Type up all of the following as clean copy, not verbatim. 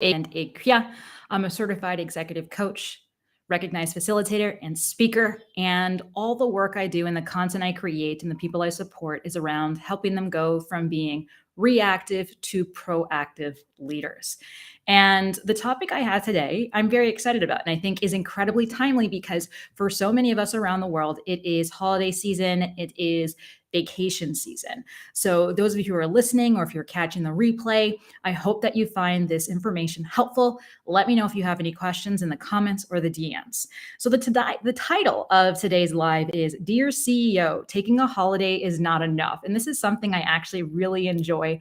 and Ikya. I'm a certified executive coach, recognized facilitator, and speaker. And all the work I do and the content I create and the people I support is around helping them go from being reactive to proactive leaders. And the topic I have today, I'm very excited about, and I think is incredibly timely because for so many of us around the world, it is holiday season, it is vacation season. So, those of you who are listening or if you're catching the replay, I hope that you find this information helpful. Let me know if you have any questions in the comments or the DMs. So, the title of today's live is Dear CEO, Taking a Holiday is Not Enough. And this is something I actually really enjoy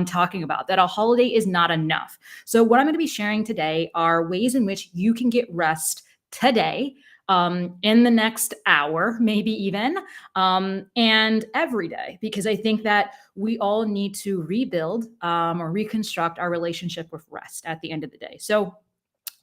talking about, that a holiday is not enough. So, what I'm going to be sharing today are ways in which you can get rest today, in the next hour, maybe even, and every day, because I think that we all need to rebuild or reconstruct our relationship with rest at the end of the day. So,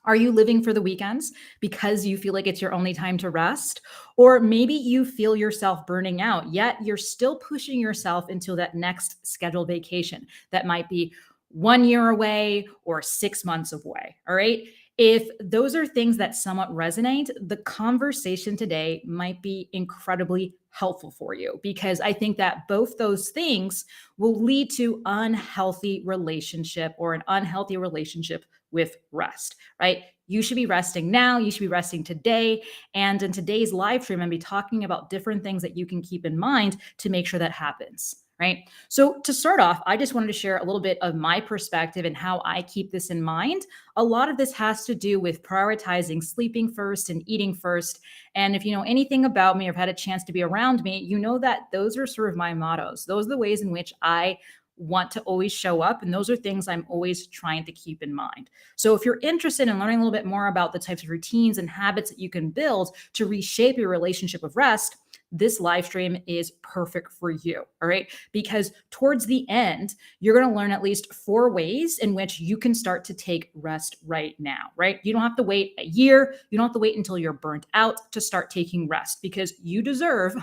are you living for the weekends because you feel like it's your only time to rest? Or maybe you feel yourself burning out, yet you're still pushing yourself into that next scheduled vacation that might be 1 year away or 6 months away. All right. If those are things that somewhat resonate, the conversation today might be incredibly helpful for you because I think that both those things will lead to unhealthy relationship or an unhealthy relationship with rest, right? You should be resting now. You should be resting today. And in today's live stream, I'm going to be talking about different things that you can keep in mind to make sure that happens. Right. So to start off, I just wanted to share a little bit of my perspective and how I keep this in mind. A lot of this has to do with prioritizing sleeping first and eating first. And if you know anything about me or have had a chance to be around me, you know that those are sort of my mottos. Those are the ways in which I want to always show up. And those are things I'm always trying to keep in mind. So if you're interested in learning a little bit more about the types of routines and habits that you can build to reshape your relationship with rest, this live stream is perfect for you. All right. Because towards the end, you're going to learn at least 4 ways in which you can start to take rest right now. Right. You don't have to wait a year. You don't have to wait until you're burnt out to start taking rest because you deserve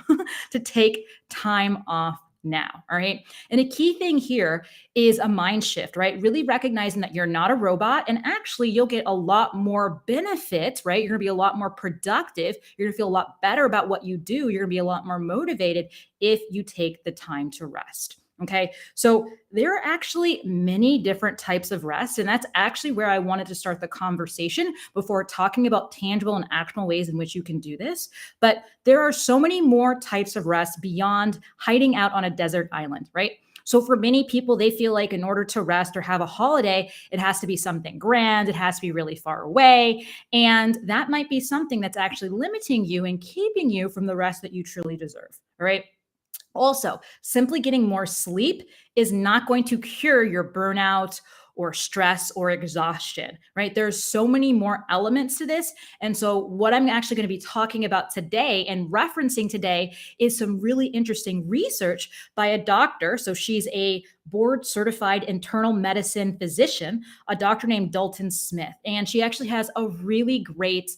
to take time off now. All right. And a key thing here is a mind shift, right? Really recognizing that you're not a robot and actually you'll get a lot more benefit, right? You're going to be a lot more productive. You're going to feel a lot better about what you do. You're going to be a lot more motivated if you take the time to rest. Okay. So there are actually many different types of rest. And that's actually where I wanted to start the conversation before talking about tangible and actionable ways in which you can do this. But there are so many more types of rest beyond hiding out on a desert island, right? So for many people, they feel like in order to rest or have a holiday, it has to be something grand. It has to be really far away. And that might be something that's actually limiting you and keeping you from the rest that you truly deserve. All right. Also, simply getting more sleep is not going to cure your burnout or stress or exhaustion, right? There's so many more elements to this. And so, what I'm actually going to be talking about today and referencing today is some really interesting research by a doctor. So, she's a board certified internal medicine physician, a doctor named Dalton Smith. And she actually has a really great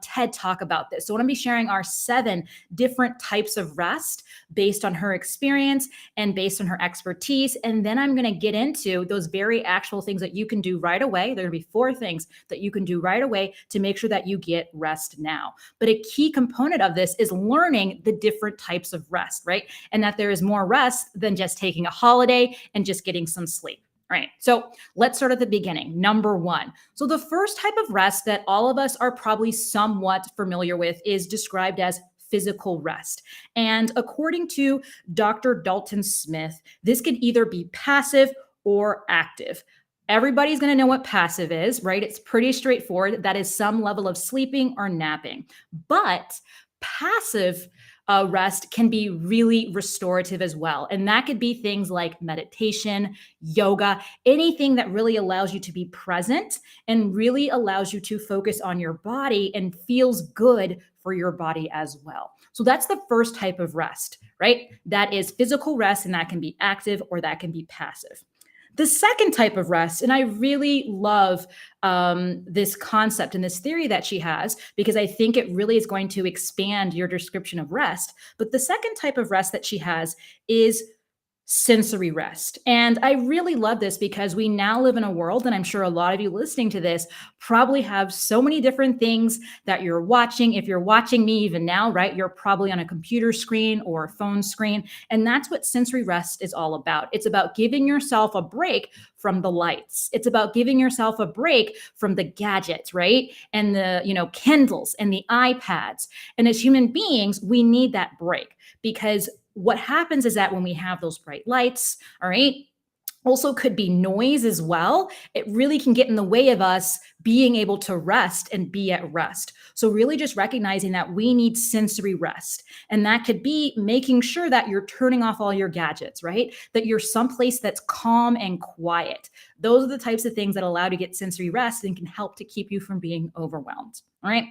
TED talk about this. So, what I'm going to be sharing are 7 different types of rest based on her experience and based on her expertise. And then I'm going to get into those very actual things that you can do right away. There are going to be 4 things that you can do right away to make sure that you get rest now. But a key component of this is learning the different types of rest, right? And that there is more rest than just taking a holiday and just getting some sleep. All right, so let's start at the beginning. Number 1. So the first type of rest that all of us are probably somewhat familiar with is described as physical rest. And according to Dr. Dalton Smith, this could either be passive or active. Everybody's going to know what passive is, right? It's pretty straightforward. That is some level of sleeping or napping. But passive rest can be really restorative as well. And that could be things like meditation, yoga, anything that really allows you to be present and really allows you to focus on your body and feels good for your body as well. So that's the first type of rest, right? That is physical rest, and that can be active or that can be passive. The second type of rest, and I really love this concept and this theory that she has, because I think it really is going to expand your description of rest. But the second type of rest that she has is sensory rest. And I really love this because we now live in a world, and I'm sure a lot of you listening to this probably have so many different things that you're watching. If you're watching me even now, right, you're probably on a computer screen or a phone screen. And that's what sensory rest is all about. It's about giving yourself a break from the lights. It's about giving yourself a break from the gadgets, right? And the, Kindles and the iPads. And as human beings, we need that break because what happens is that when we have those bright lights, all right, also could be noise as well. It really can get in the way of us being able to rest and be at rest. So, really just recognizing that we need sensory rest. And that could be making sure that you're turning off all your gadgets, right? That you're someplace that's calm and quiet. Those are the types of things that allow you to get sensory rest and can help to keep you from being overwhelmed. All right.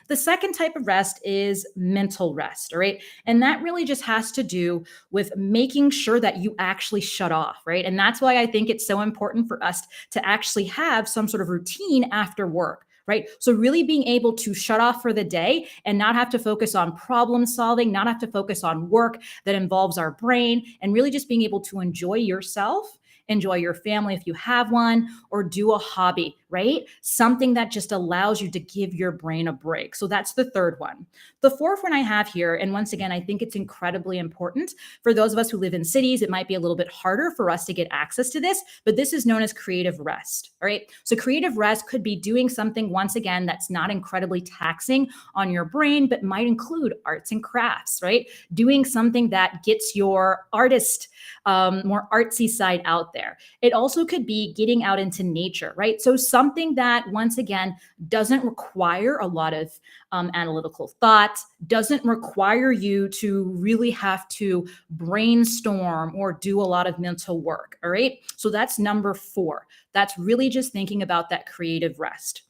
The second type of rest is mental rest. All right. And that really just has to do with making sure that you actually shut off. Right. And that's why I think it's so important for us to actually have some sort of routine after work. Right. So, really being able to shut off for the day and not have to focus on problem solving, not have to focus on work that involves our brain, and really just being able to enjoy yourself, enjoy your family if you have one, or do a hobby, right? Something that just allows you to give your brain a break. So that's the third one. The fourth one I have here, and once again, I think it's incredibly important for those of us who live in cities. It might be a little bit harder for us to get access to this, but this is known as creative rest. All right. So creative rest could be doing something, once again, that's not incredibly taxing on your brain, but might include arts and crafts, right? Doing something that gets your artist, more artsy side out there. It also could be getting out into nature, right? So something that, once again, doesn't require a lot of analytical thought, doesn't require you to really have to brainstorm or do a lot of mental work. All right. So that's number 4. That's really just thinking about that creative rest.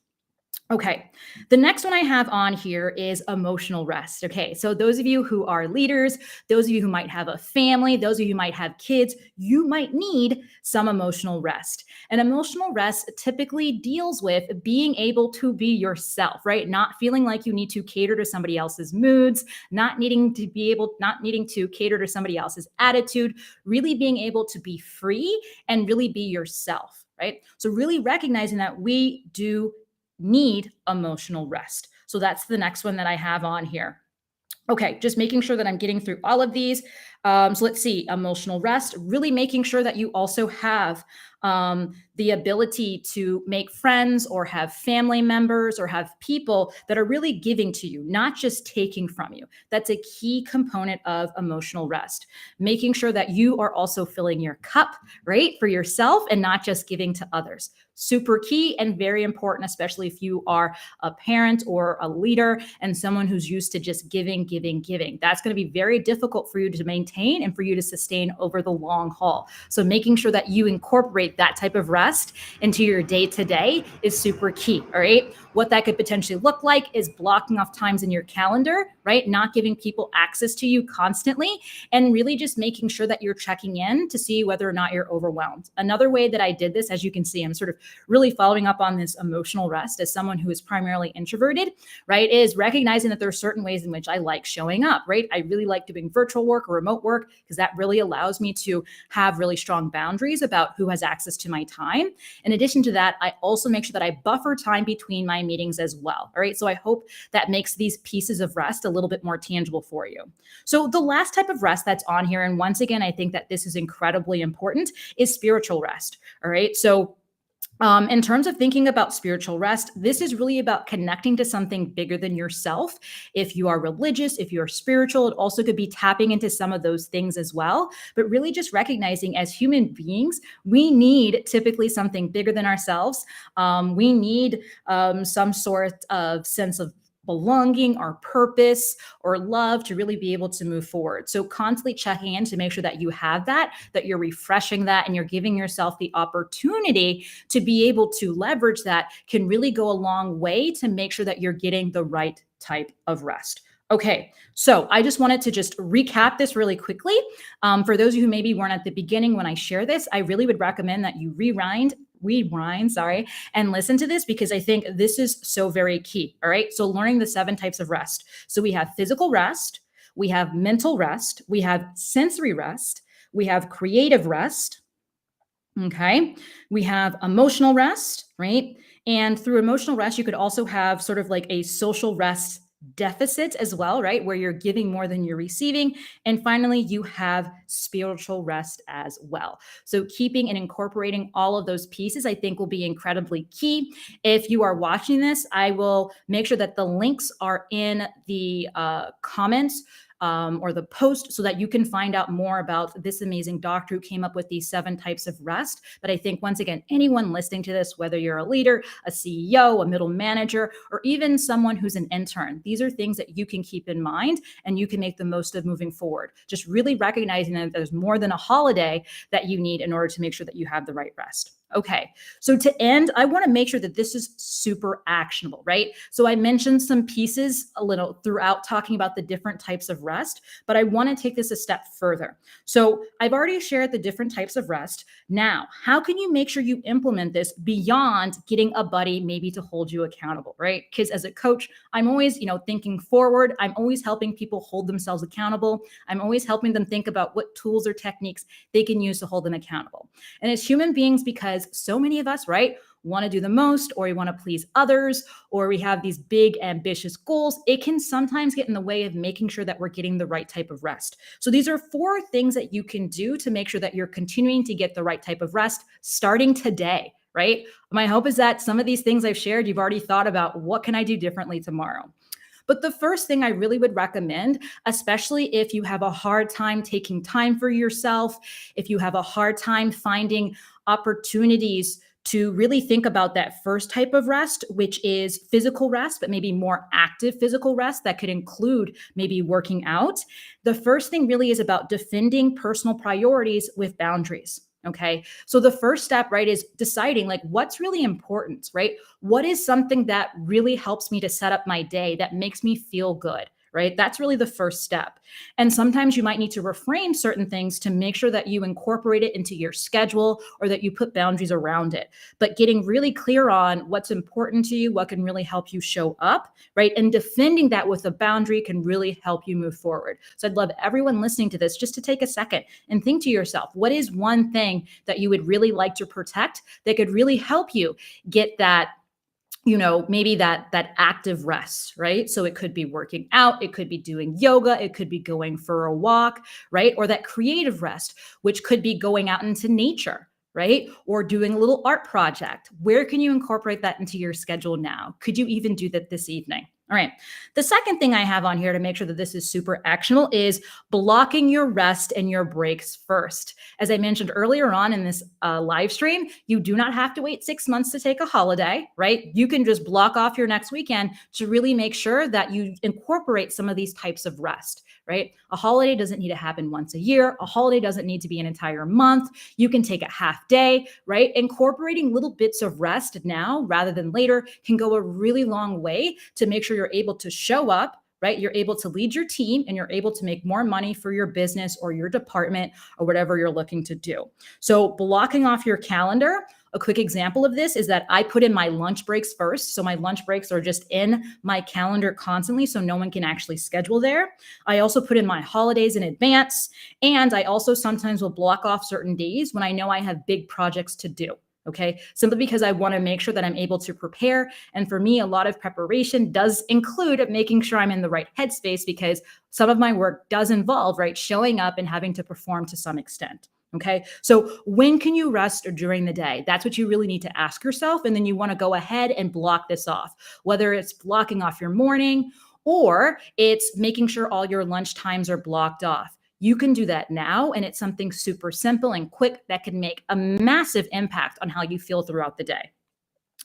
Okay. The next one I have on here is emotional rest. Okay. So, those of you who are leaders, those of you who might have a family, those of you who might have kids, you might need some emotional rest. And emotional rest typically deals with being able to be yourself, right? Not feeling like you need to cater to somebody else's moods, not needing to cater to somebody else's attitude, really being able to be free and really be yourself, right? So, really recognizing that we do need emotional rest. So that's the next one that I have on here. Okay, just making sure that I'm getting through all of these. So let's see, emotional rest, really making sure that you also have the ability to make friends or have family members or have people that are really giving to you, not just taking from you. That's a key component of emotional rest. Making sure that you are also filling your cup, right, for yourself and not just giving to others. Super key and very important, especially if you are a parent or a leader and someone who's used to just giving, giving, giving. That's going to be very difficult for you to maintain and for you to sustain over the long haul. So making sure that you incorporate that type of rest into your day to day is super key. All right. What that could potentially look like is blocking off times in your calendar, right? Not giving people access to you constantly, and really just making sure that you're checking in to see whether or not you're overwhelmed. Another way that I did this, as you can see, I'm sort of really following up on this emotional rest as someone who is primarily introverted, right? Is recognizing that there are certain ways in which I like showing up, right? I really like doing virtual work or remote work because that really allows me to have really strong boundaries about who has access to my time. In addition to that, I also make sure that I buffer time between my meetings as well. All right. So I hope that makes these pieces of rest a little bit more tangible for you. So the last type of rest that's on here, and once again, I think that this is incredibly important, is spiritual rest. All right. So in terms of thinking about spiritual rest, this is really about connecting to something bigger than yourself. If you are religious, if you're spiritual, it also could be tapping into some of those things as well. But really just recognizing as human beings, we need typically something bigger than ourselves. We need some sort of sense of belonging or purpose or love to really be able to move forward. So constantly checking in to make sure that you have that you're refreshing that, and you're giving yourself the opportunity to be able to leverage that can really go a long way to make sure that you're getting the right type of rest. Okay, so I just wanted to just recap this really quickly. For those of you who maybe weren't at the beginning when I share this, I really would recommend that you rewind, and listen to this because I think this is so very key. All right. So learning the 7 types of rest. So we have physical rest, we have mental rest, we have sensory rest, We have creative rest. Okay. We have emotional rest, right? And through emotional rest, you could also have sort of like a social rest deficit as well, right? Where you're giving more than you're receiving. And finally, you have spiritual rest as well. So, keeping and incorporating all of those pieces, I think, will be incredibly key. If you are watching this, I will make sure that the links are in the comments or the post so that you can find out more about this amazing doctor who came up with these 7 types of rest. But I think, once again, anyone listening to this, whether you're a leader, a CEO, a middle manager, or even someone who's an intern, these are things that you can keep in mind and you can make the most of moving forward. Just really recognizing that there's more than a holiday that you need in order to make sure that you have the right rest. Okay, so to end, I want to make sure that this is super actionable, right? So I mentioned some pieces a little throughout talking about the different types of rest, but I want to take this a step further. So I've already shared the different types of rest. Now, how can you make sure you implement this beyond getting a buddy maybe to hold you accountable, right? Because as a coach, I'm always, thinking forward. I'm always helping people hold themselves accountable. I'm always helping them think about what tools or techniques they can use to hold them accountable. And as human beings, because so many of us, right, want to do the most, or we want to please others, or we have these big ambitious goals, it can sometimes get in the way of making sure that we're getting the right type of rest. So these are 4 things that you can do to make sure that you're continuing to get the right type of rest starting today, right? My hope is that some of these things I've shared, you've already thought about, what can I do differently tomorrow? But the first thing I really would recommend, especially if you have a hard time taking time for yourself, if you have a hard time finding opportunities to really think about that first type of rest, which is physical rest, but maybe more active physical rest that could include maybe working out. The first thing really is about defending personal priorities with boundaries. Okay. So the first step, right, is deciding like what's really important, right? What is something that really helps me to set up my day that makes me feel good? Right? That's really the first step. And sometimes you might need to reframe certain things to make sure that you incorporate it into your schedule or that you put boundaries around it. But getting really clear on what's important to you, what can really help you show up, right? And defending that with a boundary can really help you move forward. So I'd love everyone listening to this just to take a second and think to yourself, what is one thing that you would really like to protect that could really help you get that, maybe that active rest, right? So it could be working out, it could be doing yoga, it could be going for a walk, right? Or that creative rest, which could be going out into nature, right? Or doing a little art project. Where can you incorporate that into your schedule now? Could you even do that this evening? All right. The second thing I have on here to make sure that this is super actionable is blocking your rest and your breaks first. As I mentioned earlier on in this live stream, you do not have to wait 6 months to take a holiday, right? You can just block off your next weekend to really make sure that you incorporate some of these types of rest, right? A holiday doesn't need to happen once a year. A holiday doesn't need to be an entire month. You can take a half day, right? Incorporating little bits of rest now rather than later can go a really long way to make sure you're able to show up, right? You're able to lead your team and you're able to make more money for your business or your department or whatever you're looking to do. So blocking off your calendar. A quick example of this is that I put in my lunch breaks first. So my lunch breaks are just in my calendar constantly, so no one can actually schedule there. I also put in my holidays in advance. And I also sometimes will block off certain days when I know I have big projects to do. Okay, simply because I want to make sure that I'm able to prepare. And for me, a lot of preparation does include making sure I'm in the right headspace because some of my work does involve, right, showing up and having to perform to some extent. Okay, so when can you rest during the day? That's what you really need to ask yourself. And then you want to go ahead and block this off, whether it's blocking off your morning or it's making sure all your lunch times are blocked off. You can do that now, and it's something super simple and quick that can make a massive impact on how you feel throughout the day.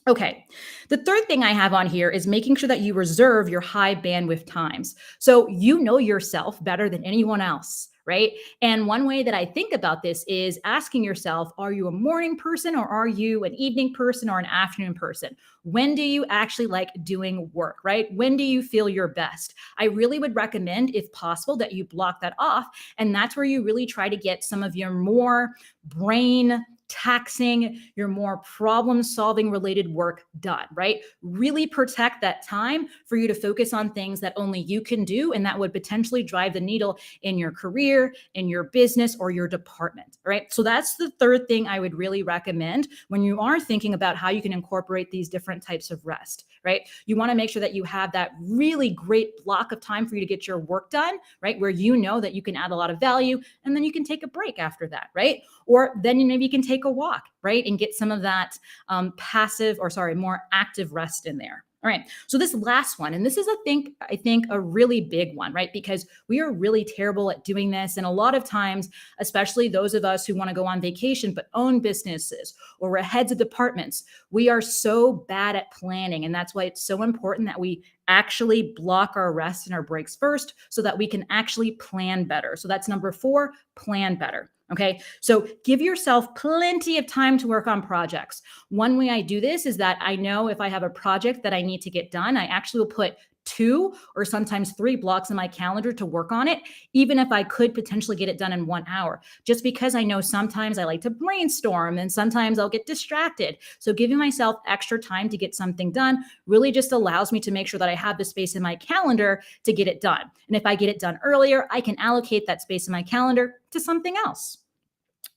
Okay. The third thing I have on here is making sure that you reserve your high bandwidth times. So you know yourself better than anyone else, right? And one way that I think about this is asking yourself, are you a morning person or are you an evening person or an afternoon person? When do you actually like doing work, right? When do you feel your best? I really would recommend, if possible, that you block that off. And that's where you really try to get some of your more brain taxing, your more problem-solving related work done, right? Really protect that time for you to focus on things that only you can do and that would potentially drive the needle in your career, in your business, or your department, right? So that's the third thing I would really recommend when you are thinking about how you can incorporate these different types of rest, right? You want to make sure that you have that really great block of time for you to get your work done, right? Where you know that you can add a lot of value, and then you can take a break after that, right? Or then maybe you can take a walk, right? And get some of that more active rest in there. All right. So this last one, and this is I think a really big one, right? Because we are really terrible at doing this. And a lot of times, especially those of us who want to go on vacation but own businesses or we're heads of departments, we are so bad at planning. And that's why it's so important that we actually block our rest and our breaks first so that we can actually plan better. So that's number 4, plan better. Okay. So give yourself plenty of time to work on projects. One way I do this is that I know if I have a project that I need to get done, I actually will put 2 or sometimes 3 blocks in my calendar to work on it, even if I could potentially get it done in 1 hour, just because I know sometimes I like to brainstorm and sometimes I'll get distracted. So giving myself extra time to get something done really just allows me to make sure that I have the space in my calendar to get it done. And if I get it done earlier, I can allocate that space in my calendar to something else.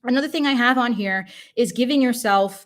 Another thing I have on here is giving yourself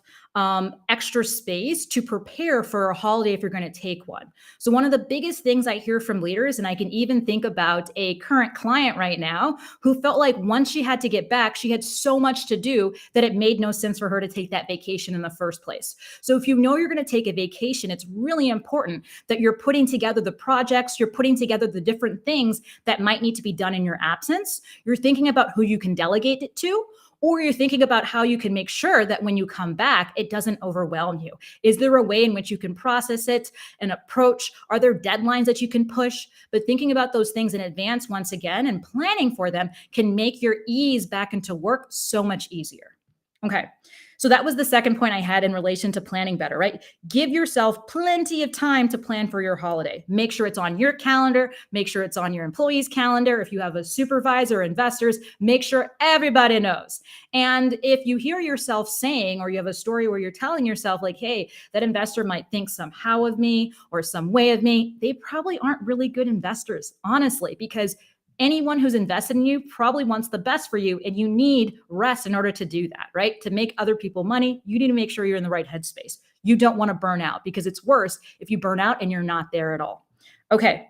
extra space to prepare for a holiday if you're going to take one. So one of the biggest things I hear from leaders, and I can even think about a current client right now who felt like once she had to get back, she had so much to do that it made no sense for her to take that vacation in the first place. So if you know you're going to take a vacation, it's really important that you're putting together the projects, you're putting together the different things that might need to be done in your absence. You're thinking about who you can delegate it to, or you're thinking about how you can make sure that when you come back, it doesn't overwhelm you. Is there a way in which you can process it and approach? Are there deadlines that you can push? But thinking about those things in advance once again and planning for them can make your ease back into work so much easier. Okay. So that was the second point I had in relation to planning better, right? Give yourself plenty of time to plan for your holiday. Make sure it's on your calendar. Make sure it's on your employees' calendar. If you have a supervisor or investors, make sure everybody knows. And if you hear yourself saying, or you have a story where you're telling yourself like, hey, that investor might think somehow of me or some way of me, they probably aren't really good investors, honestly, because anyone who's invested in you probably wants the best for you, and you need rest in order to do that, right? To make other people money, you need to make sure you're in the right headspace. You don't want to burn out, because it's worse if you burn out and you're not there at all. Okay.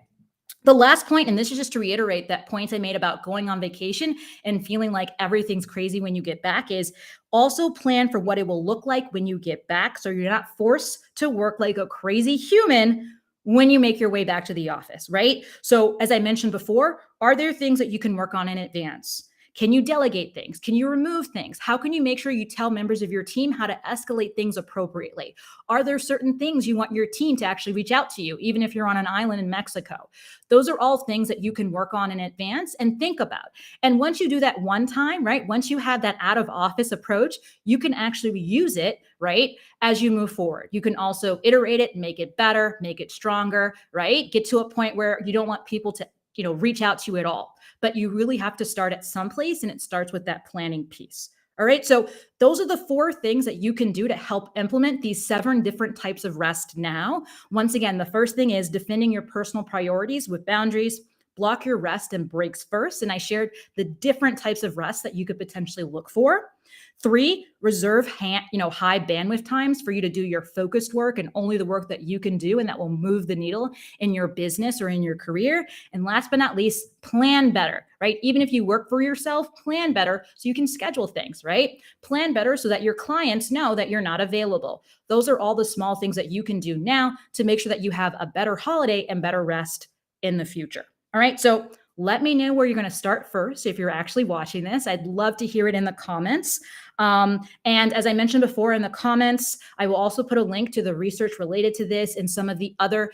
The last point, and this is just to reiterate that point I made about going on vacation and feeling like everything's crazy when you get back, is also plan for what it will look like when you get back, so you're not forced to work like a crazy human when you make your way back to the office, right? So as I mentioned before, are there things that you can work on in advance? Can you delegate things? Can you remove things? How can you make sure you tell members of your team how to escalate things appropriately? Are there certain things you want your team to actually reach out to you, even if you're on an island in Mexico? Those are all things that you can work on in advance and think about. And once you do that one time, right? Once you have that out of office approach, you can actually use it, right? As you move forward. You can also iterate it, make it better, make it stronger, right? Get to a point where you don't want people to reach out to you at all. But you really have to start at some place, and it starts with that planning piece. All right. So those are the 4 things that you can do to help implement these 7 different types of rest now. Once again, the first thing is defending your personal priorities with boundaries. Block your rest and breaks first. And I shared the different types of rest that you could potentially look for. 3, reserve high bandwidth times for you to do your focused work and only the work that you can do and that will move the needle in your business or in your career. And last but not least, plan better, right? Even if you work for yourself, plan better so you can schedule things, right? Plan better so that your clients know that you're not available. Those are all the small things that you can do now to make sure that you have a better holiday and better rest in the future. All right. So let me know where you're going to start first if you're actually watching this. I'd love to hear it in the comments. And as I mentioned before in the comments, I will also put a link to the research related to this and some of the other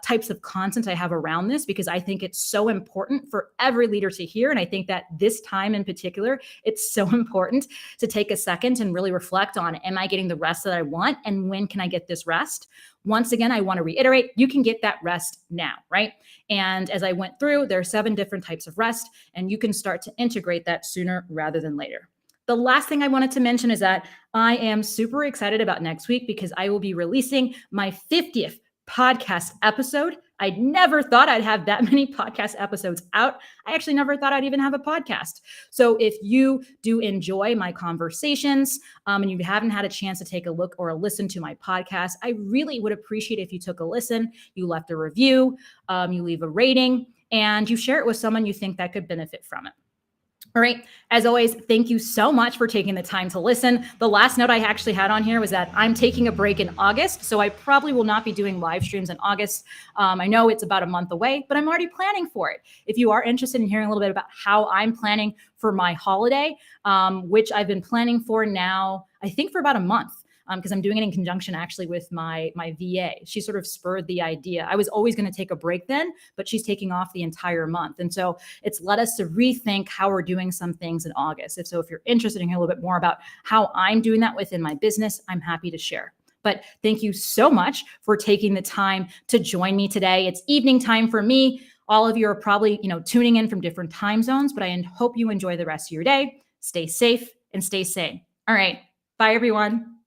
types of content I have around this, because I think it's so important for every leader to hear. And I think that this time in particular, it's so important to take a second and really reflect on, am I getting the rest that I want? And when can I get this rest? Once again, I want to reiterate, you can get that rest now, right? And as I went through, there are 7 different types of rest, and you can start to integrate that sooner rather than later. The last thing I wanted to mention is that I am super excited about next week because I will be releasing my 50th podcast episode. I never thought I'd have that many podcast episodes out. I actually never thought I'd even have a podcast. So if you do enjoy my conversations and you haven't had a chance to take a look or a listen to my podcast, I really would appreciate if you took a listen, you left a review, you leave a rating, and you share it with someone you think that could benefit from it. All right. As always, thank you so much for taking the time to listen. The last note I actually had on here was that I'm taking a break in August, so I probably will not be doing live streams in August. I know it's about a month away, but I'm already planning for it. If you are interested in hearing a little bit about how I'm planning for my holiday, which I've been planning for now, I think for about a month, because I'm doing it in conjunction actually with my VA. She sort of spurred the idea. I was always going to take a break then, but she's taking off the entire month. And so it's led us to rethink how we're doing some things in August. If you're interested in hearing a little bit more about how I'm doing that within my business, I'm happy to share. But thank you so much for taking the time to join me today. It's evening time for me. All of you are probably, tuning in from different time zones, but I hope you enjoy the rest of your day. Stay safe and stay sane. All right. Bye, everyone.